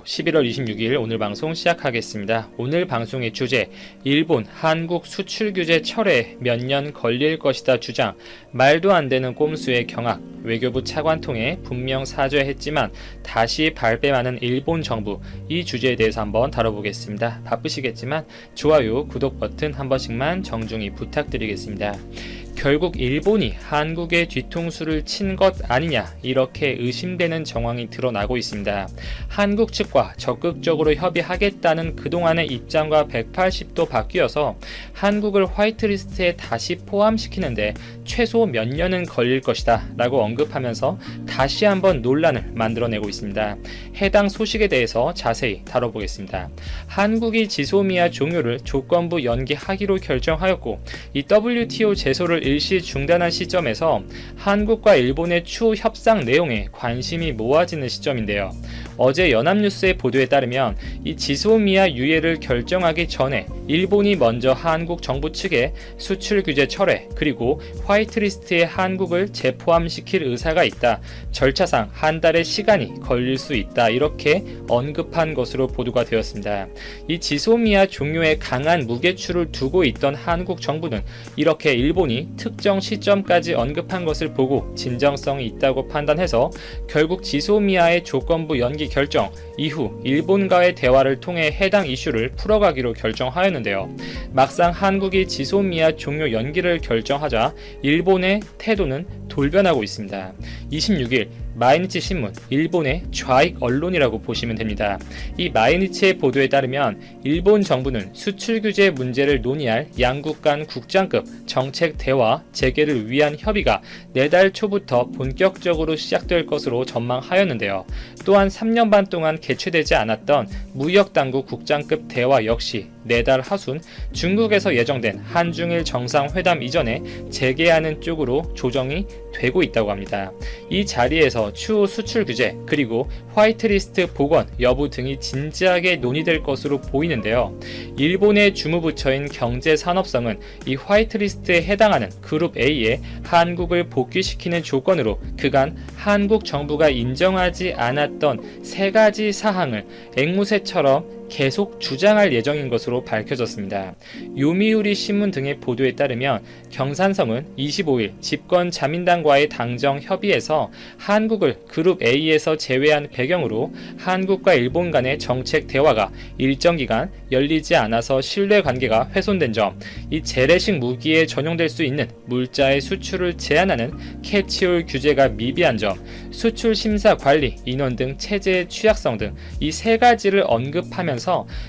11월 26일 오늘 방송 시작하겠습니다. 오늘 방송의 주제, 일본, 한국 수출 규제 철회 몇 년 걸릴 것이다 주장, 말도 안 되는 꼼수의 경악, 외교부 차관 통해 분명 사죄했지만 다시 발뺌하는 일본 정부, 이 주제에 대해서 한번 다뤄보겠습니다. 바쁘시겠지만 좋아요, 구독 버튼 한 번씩만 정중히 부탁드리겠습니다. 결국 일본이 한국의 뒤통수를 친 것 아니냐, 이렇게 의심되는 정황이 드러나고 있습니다. 한국 측과 적극적으로 협의하겠다는 그동안의 입장과 180도 바뀌어서 한국을 화이트리스트에 다시 포함시키는데 최소 몇 년은 걸릴 것이다 라고 언급하면서 다시 한번 논란을 만들어내고 있습니다. 해당 소식에 대해서 자세히 다뤄보겠습니다. 한국이 지소미아 종료를 조건부 연기하기로 결정하였고, 이 WTO 제소를 일시 중단한 시점에서 한국과 일본의 추후 협상 내용에 관심이 모아지는 시점인데요. 어제 연합뉴스의 보도에 따르면 이 지소미아 유예를 결정하기 전에 일본이 먼저 한국 정부 측에 수출 규제 철회 그리고 화이트리스트에 한국을 재포함시킬 의사가 있다, 절차상 한 달의 시간이 걸릴 수 있다, 이렇게 언급한 것으로 보도가 되었습니다. 이 지소미아 종료에 강한 무게추를 두고 있던 한국 정부는 이렇게 일본이 특정 시점까지 언급한 것을 보고 진정성이 있다고 판단해서 결국 지소미아의 조건부 연기 결정 이후 일본과의 대화를 통해 해당 이슈를 풀어가기로 결정하였는데요. 막상 한국이 지소미아 종료 연기를 결정하자 일본의 태도는 돌변하고 있습니다. 26일 마이니치 신문, 일본의 좌익 언론이라고 보시면 됩니다. 이 마이니치의 보도에 따르면 일본 정부는 수출 규제 문제를 논의할 양국 간 국장급 정책 대화 재개를 위한 협의가 내달 초부터 본격적으로 시작될 것으로 전망하였는데요. 또한 3년 반 동안 개최되지 않았던 무역당국 국장급 대화 역시 내달 하순 중국에서 예정된 한중일 정상회담 이전에 재개하는 쪽으로 조정이 되고 있다고 합니다. 이 자리에서 추후 수출 규제 그리고 화이트리스트 복원 여부 등이 진지하게 논의될 것으로 보이는데요. 일본의 주무부처인 경제산업성은 이 화이트리스트에 해당하는 그룹 A에 한국을 복귀시키는 조건으로 그간 한국 정부가 인정하지 않았던 3가지 사항을 앵무새처럼 계속 주장할 예정인 것으로 밝혀졌습니다. 요미우리 신문 등의 보도에 따르면 경산성은 25일 집권 자민당과의 당정 협의에서 한국을 그룹 A에서 제외한 배경으로 한국과 일본 간의 정책 대화가 일정 기간 열리지 않아서 신뢰관계가 훼손된 점, 이 재래식 무기에 전용될 수 있는 물자의 수출을 제한하는 캐치홀 규제가 미비한 점, 수출 심사 관리 인원 등 체제의 취약성 등 이 3가지를 언급하면서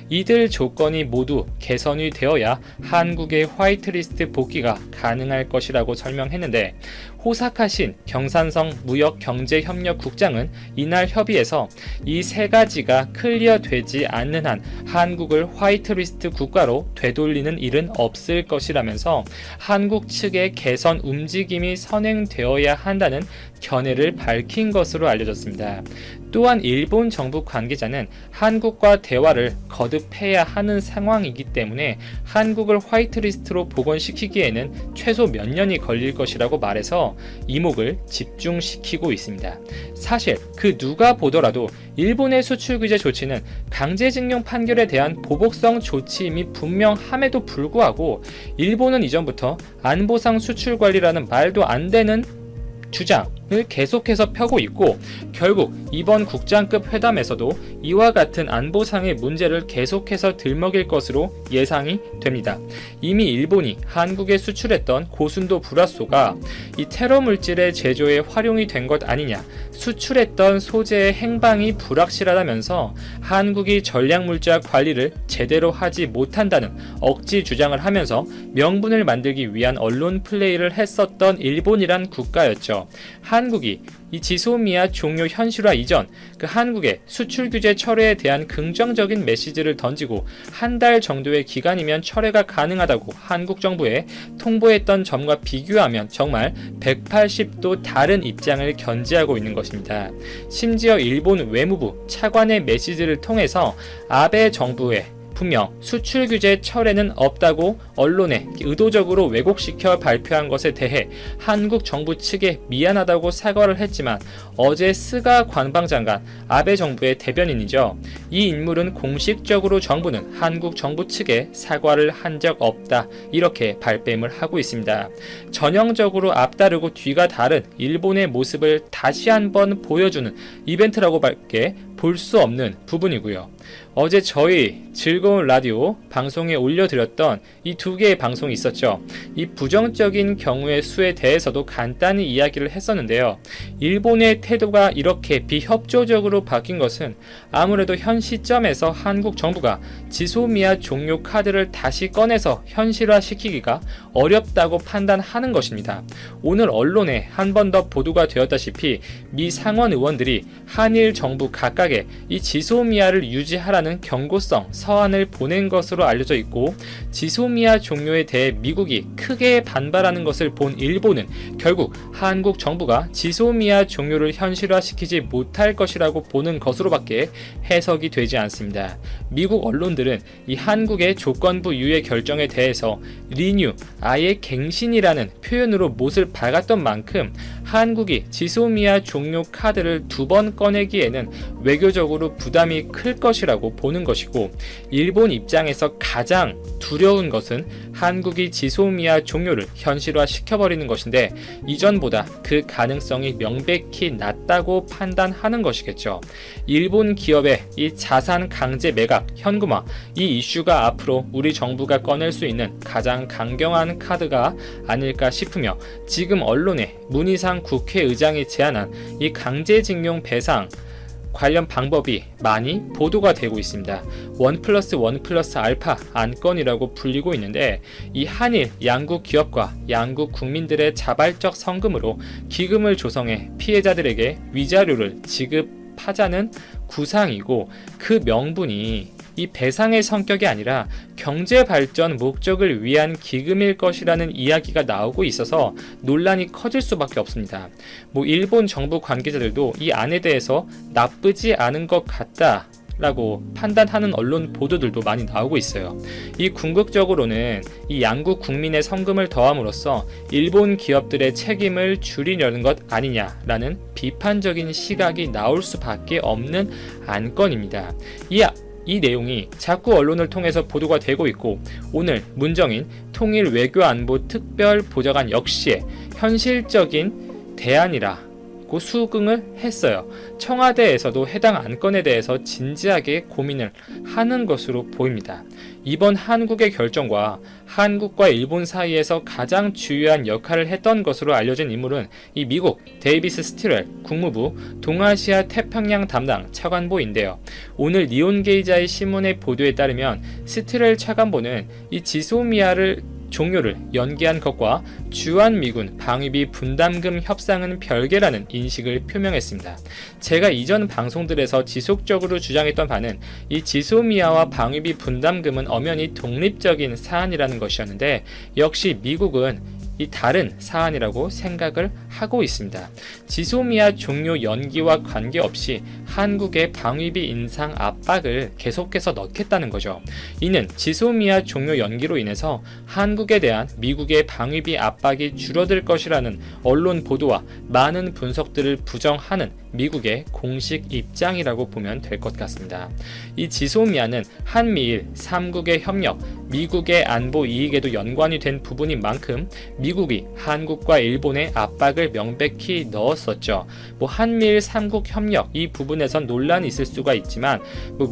이들 조건이 모두 개선이 되어야 한국의 화이트리스트 복귀가 가능할 것이라고 설명했는데, 호사카신 경산성 무역경제협력국장은 이날 협의에서 이 3가지가 클리어되지 않는 한 한국을 화이트리스트 국가로 되돌리는 일은 없을 것이라면서 한국 측의 개선 움직임이 선행되어야 한다는 견해를 밝힌 것으로 알려졌습니다. 또한 일본 정부 관계자는 한국과 대화를 거듭해야 하는 상황이기 때문에 한국을 화이트리스트로 복원시키기에는 최소 몇 년이 걸릴 것이라고 말해서 이목을 집중시키고 있습니다. 사실 그 누가 보더라도 일본의 수출 규제 조치는 강제징용 판결에 대한 보복성 조치임이 분명함에도 불구하고 일본은 이전부터 안보상 수출 관리라는 말도 안 되는 주장을 계속해서 펴고 있고, 결국 이번 국장급 회담에서도 이와 같은 안보상의 문제를 계속해서 들먹일 것으로 예상이 됩니다. 이미 일본이 한국에 수출했던 고순도 불화소가 이 테러 물질의 제조에 활용이 된 것 아니냐, 수출했던 소재의 행방이 불확실하다면서 한국이 전략물자 관리를 제대로 하지 못한다는 억지 주장을 하면서 명분을 만들기 위한 언론 플레이를 했었던 일본이란 국가였죠. 한국이 이 지소미아 종료 현실화 이전 그 한국의 수출 규제 철회에 대한 긍정적인 메시지를 던지고 한 달 정도의 기간이면 철회가 가능하다고 한국 정부에 통보했던 점과 비교하면 정말 180도 다른 입장을 견지하고 있는 것입니다. 심지어 일본 외무부 차관의 메시지를 통해서 아베 정부의 분명 수출 규제 철회는 없다고 언론에 의도적으로 왜곡시켜 발표한 것에 대해 한국 정부 측에 미안하다고 사과를 했지만 어제 스가 관방장관, 아베 정부의 대변인이죠. 이 인물은 공식적으로 정부는 한국 정부 측에 사과를 한 적 없다, 이렇게 발뺌을 하고 있습니다. 전형적으로 앞다르고 뒤가 다른 일본의 모습을 다시 한번 보여주는 이벤트라고밖에 볼 수 없는 부분이고요. 어제 저희 즐거운 라디오 방송에 올려드렸던 이 두 개의 방송이 있었죠. 이 부정적인 경우의 수에 대해서도 간단히 이야기를 했었는데요. 일본의 태도가 이렇게 비협조적으로 바뀐 것은 아무래도 현 시점에서 한국 정부가 지소미아 종료 카드를 다시 꺼내서 현실화시키기가 어렵다고 판단하는 것입니다. 오늘 언론에 한 번 더 보도가 되었다시피 미 상원 의원들이 한일 정부 각각에 이 지소미아를 유지하라는 경고성 서한을 보낸 것으로 알려져 있고, 지소미아 종료에 대해 미국이 크게 반발하는 것을 본 일본은 결국 한국 정부가 지소미아 종료를 현실화시키지 못할 것이라고 보는 것으로밖에 해석이 되지 않습니다. 미국 언론들은 이 한국의 조건부 유예 결정에 대해서 리뉴, 아예 갱신이라는 표현으로 못을 박았던 만큼 한국이 지소미아 종료 카드를 두 번 꺼내기에는 외교적으로 부담이 클 것이라고 보는 것이고, 일본 입장에서 가장 두려운 것은 한국이 지소미아 종료를 현실화시켜버리는 것인데, 이전보다 그 가능성이 명백히 낮다고 판단하는 것이겠죠. 일본 기업의 이 자산 강제 매각, 현금화, 이 이슈가 앞으로 우리 정부가 꺼낼 수 있는 가장 강경한 카드가 아닐까 싶으며, 지금 언론에 문희상 국회의장이 제안한 이 강제징용 배상 관련 방법이 많이 보도가 되고 있습니다. 1+1+알파 안건이라고 불리고 있는데, 이 한일 양국 기업과 양국 국민들의 자발적 성금으로 기금을 조성해 피해자들에게 위자료를 지급하자는 구상이고, 그 명분이 이 배상의 성격이 아니라 경제 발전 목적을 위한 기금일 것이라는 이야기가 나오고 있어서 논란이 커질 수밖에 없습니다. 일본 정부 관계자들도 이 안에 대해서 나쁘지 않은 것 같다 라고 판단하는 언론 보도들도 많이 나오고 있어요. 이 궁극적으로는 이 양국 국민의 성금을 더함으로써 일본 기업들의 책임을 줄이려는 것 아니냐라는 비판적인 시각이 나올 수밖에 없는 안건입니다. 이 내용이 자꾸 언론을 통해서 보도가 되고 있고, 오늘 문정인 통일 외교안보 특별보좌관 역시의 현실적인 대안이라고 수긍을 했어요. 청와대에서도 해당 안건에 대해서 진지하게 고민을 하는 것으로 보입니다. 이번 한국의 결정과 한국과 일본 사이에서 가장 주요한 역할을 했던 것으로 알려진 인물은 이 미국 데이비스 스티렐 국무부 동아시아 태평양 담당 차관보인데요. 오늘 니온게이자의 신문의 보도에 따르면 스티렐 차관보는 이 지소미아를 종료를 연기한 것과 주한미군 방위비 분담금 협상은 별개라는 인식을 표명했습니다. 제가 이전 방송들에서 지속적으로 주장했던 바는 이 지소미아와 방위비 분담금은 엄연히 독립적인 사안이라는 것이었는데, 역시 미국은 이 다른 사안이라고 생각을 하고 있습니다. 지소미아 종료 연기와 관계없이 한국의 방위비 인상 압박을 계속해서 넣겠다는 거죠. 이는 지소미아 종료 연기로 인해서 한국에 대한 미국의 방위비 압박이 줄어들 것이라는 언론 보도와 많은 분석들을 부정하는 미국의 공식 입장이라고 보면 될 것 같습니다. 이 지소미아는 한미일 3국의 협력, 미국의 안보 이익에도 연관이 된 부분인 만큼 미국이 한국과 일본의 압박을 명백히 넣었었죠. 한미일 3국 협력 이 부분에선 논란이 있을 수가 있지만,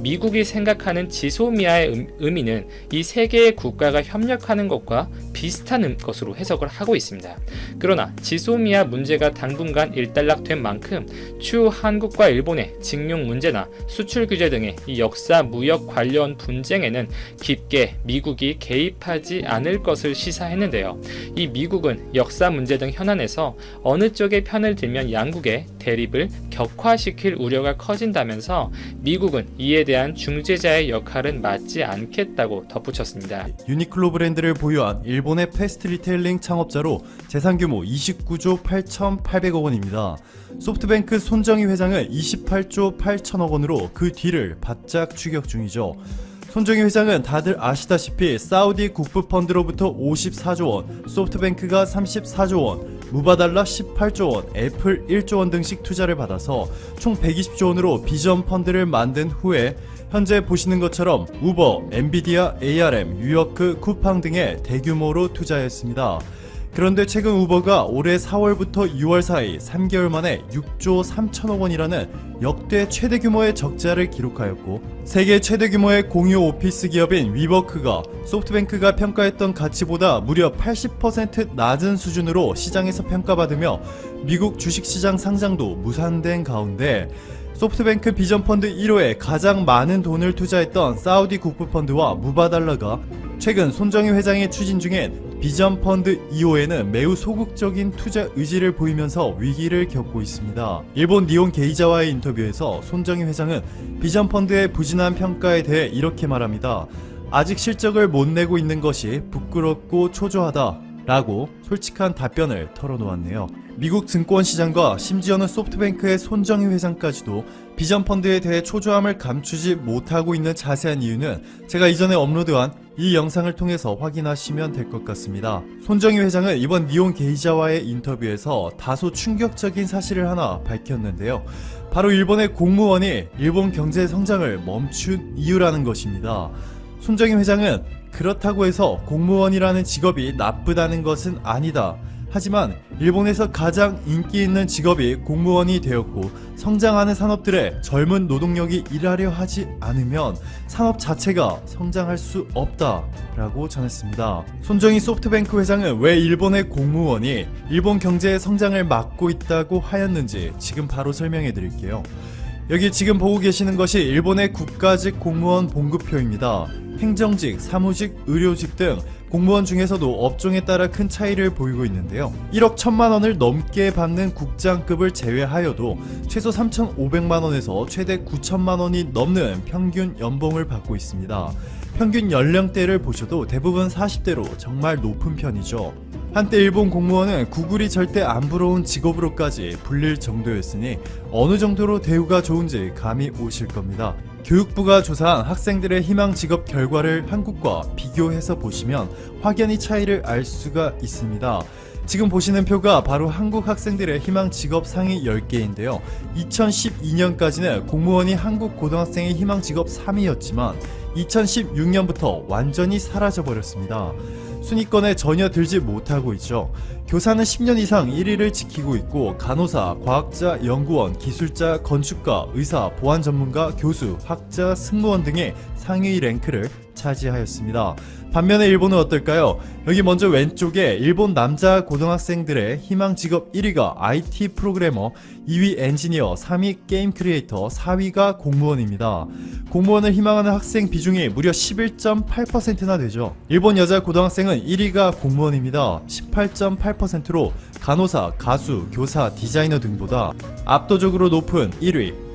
미국이 생각하는 지소미아의 의미는 이 세 개의 국가가 협력하는 것과 비슷한 것으로 해석을 하고 있습니다. 그러나 지소미아 문제가 당분간 일단락된 만큼 추후 한국과 일본의 징용 문제나 수출 규제 등의 이 역사 무역 관련 분쟁에는 깊게 미국이 개입하지 않을 것을 시사했는데요. 이 미국은 역사 문제 등 현안에서 어느 쪽의 편을 들면 양국의 대립을 격화시킬 우려가 커진다면서 미국은 이에 대한 중재자의 역할은 맡지 않겠다고 덧붙였습니다. 유니클로 브랜드를 보유한 일본의 패스트 리테일링 창업자로 재산 규모 29조 8,800억 원입니다. 소프트뱅크 손정희 회장을 28조 8천억 원으로 그 뒤를 바짝 추격 중이죠. 손정희 회장은 다들 아시다시피 사우디 국부펀드로부터 54조 원, 소프트뱅크가 34조 원, 무바달라 18조 원, 애플 1조 원 등씩 투자를 받아서 총 120조 원으로 비전 펀드를 만든 후에 현재 보시는 것처럼 우버, 엔비디아, ARM, 뉴요크, 쿠팡 등에 대규모로 투자했습니다. 그런데 최근 우버가 올해 4월부터 6월 사이 3개월 만에 6조 3천억 원이라는 역대 최대 규모의 적자를 기록하였고, 세계 최대 규모의 공유 오피스 기업인 위버크가 소프트뱅크가 평가했던 가치보다 무려 80% 낮은 수준으로 시장에서 평가받으며 미국 주식시장 상장도 무산된 가운데, 소프트뱅크 비전펀드 1호에 가장 많은 돈을 투자했던 사우디 국부펀드와 무바달라가 최근 손정희 회장이 추진 중인 비전펀드 2호에는 매우 소극적인 투자 의지를 보이면서 위기를 겪고 있습니다. 일본 니혼 게이자와의 인터뷰에서 손정희 회장은 비전펀드의 부진한 평가에 대해 이렇게 말합니다. 아직 실적을 못 내고 있는 것이 부끄럽고 초조하다 라고 솔직한 답변을 털어놓았네요. 미국 증권시장과 심지어는 소프트뱅크의 손정희 회장까지도 비전펀드에 대해 초조함을 감추지 못하고 있는 자세한 이유는 제가 이전에 업로드한 이 영상을 통해서 확인하시면 될 것 같습니다. 손정희 회장은 이번 니혼 게이자와의 인터뷰에서 다소 충격적인 사실을 하나 밝혔는데요. 바로 일본의 공무원이 일본 경제 성장을 멈춘 이유라는 것입니다. 손정희 회장은 그렇다고 해서 공무원이라는 직업이 나쁘다는 것은 아니다. 하지만 일본에서 가장 인기 있는 직업이 공무원이 되었고, 성장하는 산업들의 젊은 노동력이 일하려 하지 않으면 산업 자체가 성장할 수 없다라고 전했습니다. 손정희 소프트뱅크 회장은 왜 일본의 공무원이 일본 경제의 성장을 막고 있다고 하였는지 지금 바로 설명해 드릴게요. 여기 지금 보고 계시는 것이 일본의 국가직 공무원 봉급표입니다. 행정직, 사무직, 의료직 등 공무원 중에서도 업종에 따라 큰 차이를 보이고 있는데요. 1억 1천만 원을 넘게 받는 국장급을 제외하여도 최소 3,500만 원에서 최대 9천만 원이 넘는 평균 연봉을 받고 있습니다. 평균 연령대를 보셔도 대부분 40대로 정말 높은 편이죠. 한때 일본 공무원은 구글이 절대 안 부러운 직업으로까지 불릴 정도였으니 어느 정도로 대우가 좋은지 감이 오실 겁니다. 교육부가 조사한 학생들의 희망 직업 결과를 한국과 비교해서 보시면 확연히 차이를 알 수가 있습니다. 지금 보시는 표가 바로 한국 학생들의 희망 직업 상위 10개인데요. 2012년까지는 공무원이 한국 고등학생의 희망 직업 3위였지만 2016년부터 완전히 사라져버렸습니다. 순위권에 전혀 들지 못하고 있죠. 교사는 10년 이상 1위를 지키고 있고, 간호사, 과학자, 연구원, 기술자, 건축가, 의사, 보안 전문가, 교수, 학자, 승무원 등의 상위 랭크를 차지하였습니다. 반면에 일본은 어떨까요? 여기 먼저 왼쪽에 일본 남자 고등학생들의 희망 직업 1위가 IT 프로그래머, 2위 엔지니어, 3위 게임 크리에이터, 4위가 공무원입니다. 공무원을 희망하는 학생 비중이 무려 11.8%나 되죠. 일본 여자 고등학생은 1위가 공무원입니다. 18.8%로 간호사, 가수, 교사, 디자이너 등보다 압도적으로 높은 1위.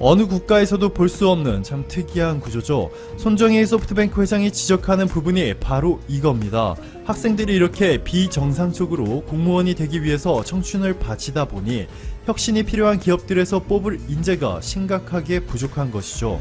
어느 국가에서도 볼 수 없는 참 특이한 구조죠. 손정희 소프트뱅크 회장이 지적하는 부분이 바로 이겁니다. 학생들이 이렇게 비정상적으로 공무원이 되기 위해서 청춘을 바치다 보니 혁신이 필요한 기업들에서 뽑을 인재가 심각하게 부족한 것이죠.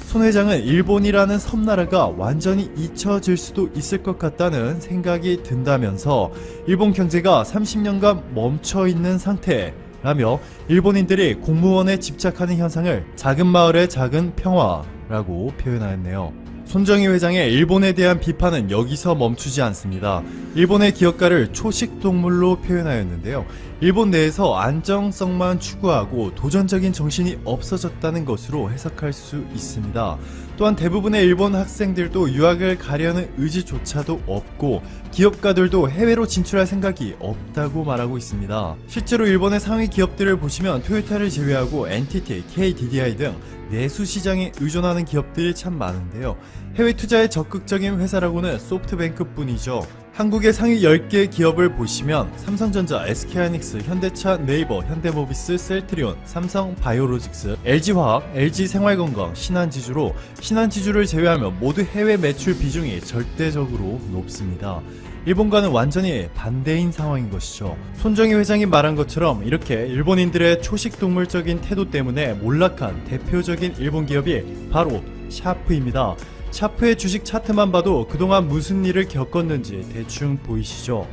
손 회장은 일본이라는 섬나라가 완전히 잊혀질 수도 있을 것 같다는 생각이 든다면서 일본 경제가 30년간 멈춰있는 상태 라며 일본인들이 공무원에 집착하는 현상을 작은 마을의 작은 평화라고 표현하였네요. 손정희 회장의 일본에 대한 비판은 여기서 멈추지 않습니다. 일본의 기업가를 초식동물로 표현하였는데요. 일본 내에서 안정성만 추구하고 도전적인 정신이 없어졌다는 것으로 해석할 수 있습니다. 또한 대부분의 일본 학생들도 유학을 가려는 의지조차도 없고, 기업가들도 해외로 진출할 생각이 없다고 말하고 있습니다. 실제로 일본의 상위 기업들을 보시면 토요타를 제외하고 NTT, KDDI 등 내수 시장에 의존하는 기업들이 참 많은데요. 해외 투자에 적극적인 회사라고는 소프트뱅크 뿐이죠. 한국의 상위 10개 기업을 보시면 삼성전자, SK하이닉스, 현대차, 네이버, 현대모비스, 셀트리온, 삼성바이오로직스, LG화학, LG생활건강, 신한지주로 신한지주를 제외하면 모두 해외 매출 비중이 절대적으로 높습니다. 일본과는 완전히 반대인 상황인 것이죠. 손정희 회장이 말한 것처럼 이렇게 일본인들의 초식동물적인 태도 때문에 몰락한 대표적인 일본 기업이 바로 샤프입니다. 샤프의 주식 차트만 봐도 그동안 무슨 일을 겪었는지 대충 보이시죠?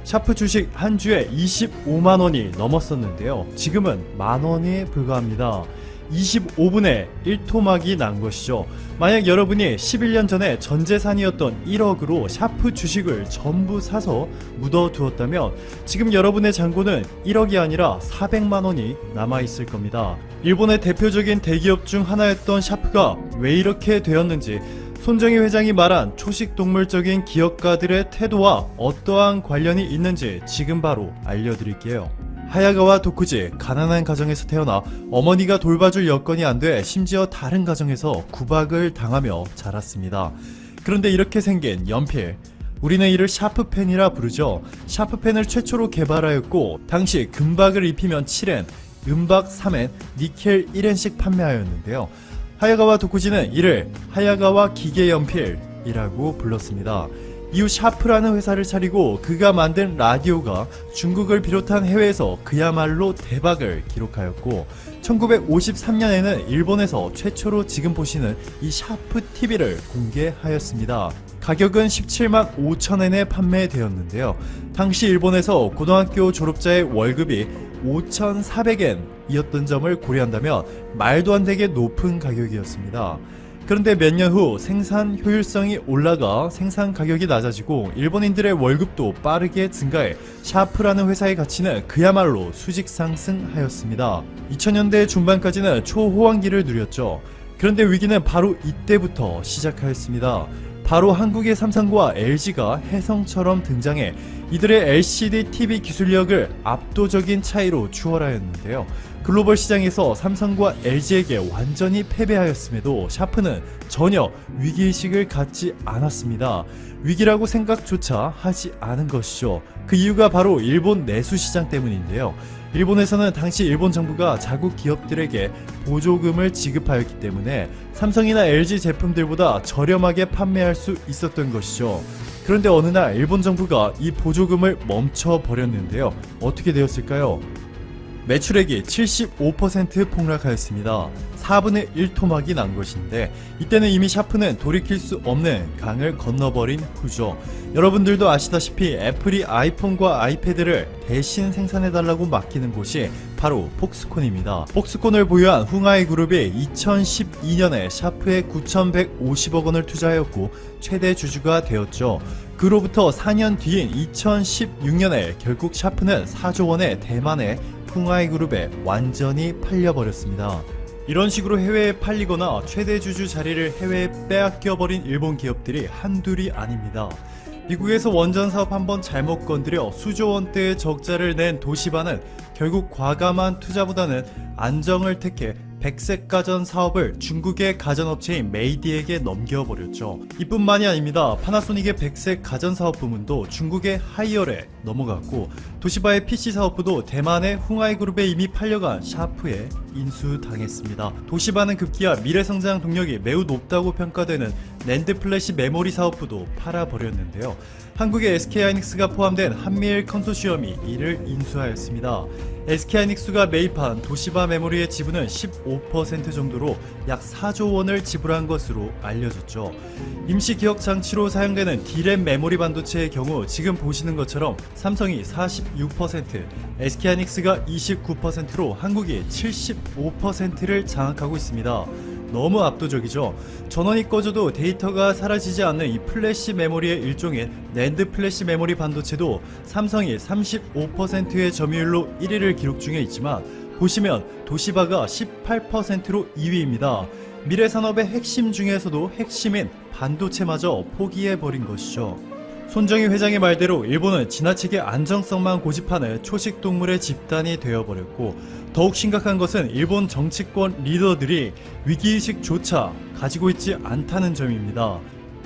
샤프 주식 한 주에 25만원이 넘었었는데요. 지금은 만원에 불과합니다. 25분에 1토막이 난 것이죠. 만약 여러분이 11년 전에 전재산이었던 1억으로 샤프 주식을 전부 사서 묻어두었다면 지금 여러분의 잔고는 1억이 아니라 400만원이 남아있을 겁니다. 일본의 대표적인 대기업 중 하나였던 샤프가 왜 이렇게 되었는지, 손정희 회장이 말한 초식동물적인 기업가들의 태도와 어떠한 관련이 있는지 지금 바로 알려드릴게요. 하야가와 도쿠지, 가난한 가정에서 태어나 어머니가 돌봐줄 여건이 안 돼 심지어 다른 가정에서 구박을 당하며 자랐습니다. 그런데 이렇게 생긴 연필, 우리는 이를 샤프펜이라 부르죠. 샤프펜을 최초로 개발하였고 당시 금박을 입히면 7엔, 은박 3엔, 니켈 1엔씩 판매하였는데요. 하야가와 도쿠지는 이를 하야가와 기계연필이라고 불렀습니다. 이후 샤프라는 회사를 차리고 그가 만든 라디오가 중국을 비롯한 해외에서 그야말로 대박을 기록하였고 1953년에는 일본에서 최초로 지금 보시는 이 샤프 TV를 공개하였습니다. 가격은 17만 5천엔에 판매되었는데요. 당시 일본에서 고등학교 졸업자의 월급이 5,400엔이었던 점을 고려한다면 말도 안 되게 높은 가격이었습니다. 그런데 몇 년 후 생산 효율성이 올라가 생산 가격이 낮아지고 일본인들의 월급도 빠르게 증가해 샤프라는 회사의 가치는 그야말로 수직 상승하였습니다. 2000년대 중반까지는 초호황기를 누렸죠. 그런데 위기는 바로 이때부터 시작하였습니다. 바로 한국의 삼성과 LG가 혜성처럼 등장해 이들의 LCD TV 기술력을 압도적인 차이로 추월하였는데요. 글로벌 시장에서 삼성과 LG에게 완전히 패배하였음에도 샤프는 전혀 위기의식을 갖지 않았습니다. 위기라고 생각조차 하지 않은 것이죠. 그 이유가 바로 일본 내수 시장 때문인데요. 일본에서는 당시 일본 정부가 자국 기업들에게 보조금을 지급하였기 때문에 삼성이나 LG 제품들보다 저렴하게 판매할 수 있었던 것이죠. 그런데 어느 날 일본 정부가 이 보조금을 멈춰버렸는데요. 어떻게 되었을까요? 매출액이 75% 폭락하였습니다. 4분의 1 토막이 난 것인데 이때는 이미 샤프는 돌이킬 수 없는 강을 건너버린 후죠. 여러분들도 아시다시피 애플이 아이폰과 아이패드를 대신 생산해달라고 맡기는 곳이 바로 폭스콘입니다. 폭스콘을 보유한 흉하이 그룹이 2012년에 샤프에 9,150억 원을 투자하였고 최대 주주가 되었죠. 그로부터 4년 뒤인 2016년에 결국 샤프는 4조 원의 대만의 흉하이 그룹에 완전히 팔려버렸습니다. 이런 식으로 해외에 팔리거나 최대 주주 자리를 해외에 빼앗겨버린 일본 기업들이 한둘이 아닙니다. 미국에서 원전 사업 한번 잘못 건드려 수조 원대의 적자를 낸 도시바는 결국 과감한 투자보다는 안정을 택해 백색 가전 사업을 중국의 가전업체인 메이디에게 넘겨버렸죠. 이뿐만이 아닙니다. 파나소닉의 백색 가전 사업 부문도 중국의 하이얼에 넘어갔고 도시바의 PC 사업부도 대만의 흉하이 그룹에 이미 팔려간 샤프에 인수당했습니다. 도시바는 급기야 미래성장 동력이 매우 높다고 평가되는 낸드 플래시 메모리 사업부도 팔아버렸는데요. 한국의 SK하이닉스가 포함된 한미일 컨소시엄이 이를 인수하였습니다. SK하이닉스가 매입한 도시바 메모리의 지분은 15% 정도로 약 4조 원을 지불한 것으로 알려졌죠. 임시 기억 장치로 사용되는 D램 메모리 반도체의 경우 지금 보시는 것처럼 삼성이 46%, SK하이닉스가 29%로 한국이 75%를 장악하고 있습니다. 너무 압도적이죠. 전원이 꺼져도 데이터가 사라지지 않는 이 플래시 메모리의 일종인 낸드 플래시 메모리 반도체도 삼성이 35%의 점유율로 1위를 기록 중에 있지만 보시면 도시바가 18%로 2위입니다. 미래산업의 핵심 중에서도 핵심인 반도체마저 포기해버린 것이죠. 손정희 회장의 말대로 일본은 지나치게 안정성만 고집하는 초식동물의 집단이 되어버렸고 더욱 심각한 것은 일본 정치권 리더들이 위기의식조차 가지고 있지 않다는 점입니다.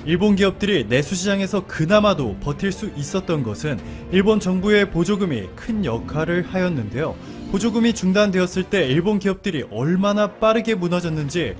일본 기업들이 내수시장에서 그나마도 버틸 수 있었던 것은 일본 정부의 보조금이 큰 역할을 하였는데요. 보조금이 중단되었을 때 일본 기업들이 얼마나 빠르게 무너졌는지